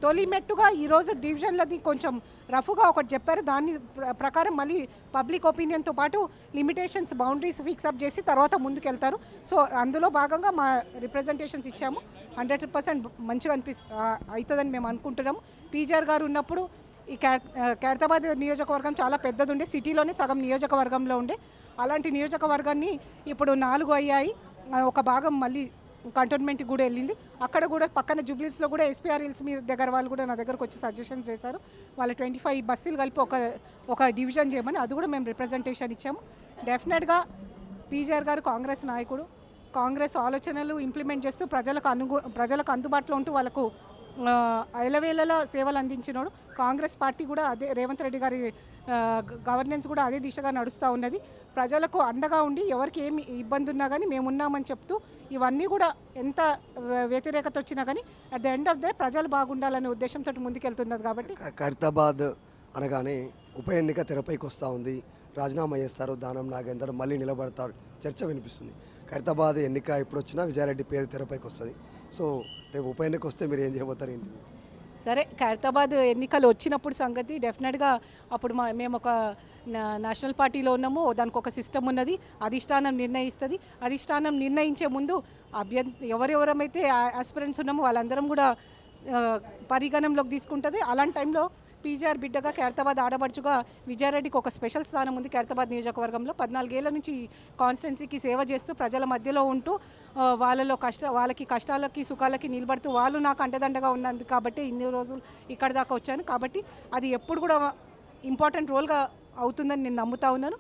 తొలి మెట్టుగా ఈరోజు డివిజన్లది కొంచెం రఫ్గా ఒకటి చెప్పారు. దాని ప్రకారం మళ్ళీ పబ్లిక్ ఒపీనియన్తో పాటు లిమిటేషన్స్ బౌండరీస్ ఫిక్సప్ చేసి తర్వాత ముందుకెళ్తారు. సో అందులో భాగంగా మా రిప్రజెంటేషన్స్ ఇచ్చాము. 100% మంచిగా అవుతుందని మేము అనుకుంటున్నాము. పీజీఆర్ గారు ఉన్నప్పుడు ఈ ఖైరతాబాద్ నియోజకవర్గం చాలా పెద్దది ఉండే, సిటీలోనే సగం నియోజకవర్గంలో ఉండే. అలాంటి నియోజకవర్గాన్ని ఇప్పుడు 4 అయ్యాయి. ఒక భాగం మళ్ళీ కంటోన్మెంట్కి కూడా వెళ్ళింది. అక్కడ కూడా పక్కన జూబ్లీస్లో కూడా ఎస్పీఆర్ హిల్స్ మీ దగ్గర వాళ్ళు కూడా నా దగ్గరకు వచ్చి సజెషన్స్ చేశారు. వాళ్ళ 25 బస్తీలు కలిపి ఒక డివిజన్ చేయమని. అది కూడా మేము రిప్రజెంటేషన్ ఇచ్చాము. డెఫినెట్గా పీజీఆర్ గారు కాంగ్రెస్ నాయకుడు, కాంగ్రెస్ ఆలోచనలు ఇంప్లిమెంట్ చేస్తూ ప్రజలకు అందుబాటులో ఉంటూ వాళ్ళకు ఎలవేళలా సేవలు అందించినోడు. కాంగ్రెస్ పార్టీ కూడా అదే, రేవంత్ రెడ్డి గారి గవర్నెన్స్ కూడా అదే దిశగా నడుస్తూ ఉన్నది. ప్రజలకు అండగా ఉండి ఎవరికి ఏమి ఇబ్బంది ఉన్నా కానీ మేము ఉన్నామని చెప్తూ ఇవన్నీ కూడా ఎంత వ్యతిరేకత వచ్చినా కానీ at the end of the ప్రజలు బాగుండాలనే ఉద్దేశంతో ముందుకెళ్తున్నది. కాబట్టి ఖైరతాబాద్ అనగానే ఉప ఎన్నిక తెరపైకి వస్తూ ఉంది. రాజీనామా చేస్తారు, దానం నాగేందర్ మళ్ళీ నిలబడతారు, చర్చ వినిపిస్తుంది. ఖైరతాబాద్ ఎన్నిక ఇప్పుడు వచ్చినా విజయారెడ్డి పేరు తెరపైకి వస్తుంది. సో రేపు ఉప ఎన్నిక వస్తే మీరు ఏం చేయబోతారు ఏంటి? సరే, ఖైరతాబాద్ ఎన్నికలు వచ్చినప్పుడు సంగతి డెఫినెట్గా అప్పుడు మేము ఒక నేషనల్ పార్టీలో ఉన్నాము. దానికి ఒక సిస్టమ్ ఉన్నది, అధిష్టానం నిర్ణయిస్తుంది. అధిష్టానం నిర్ణయించే ముందు ఎవరెవరమైతే ఆస్పిరెంట్స్ ఉన్నామో వాళ్ళందరం కూడా పరిగణంలోకి తీసుకుంటుంది. అలాంటి టైంలో పీజీఆర్ బిడ్డగా ఖైరతాబాద్ ఆడబడుచుగా విజయారెడ్డికి ఒక స్పెషల్ స్థానం ఉంది. ఖైరతాబాద్ నియోజకవర్గంలో 14 ఏళ్ల నుంచి కాన్స్టిట్యున్సీకి సేవ చేస్తూ ప్రజల మధ్యలో ఉంటూ వాళ్ళకి కష్టాలకి సుఖాలకి నిలబడుతూ వాళ్ళు నాకు అండదండగా ఉన్నది కాబట్టి ఇన్ని రోజులు ఇక్కడ దాకా వచ్చాను. కాబట్టి అది ఎప్పుడు కూడా ఇంపార్టెంట్ రోల్గా అవుతుందని నేను నమ్ముతా ఉన్నాను.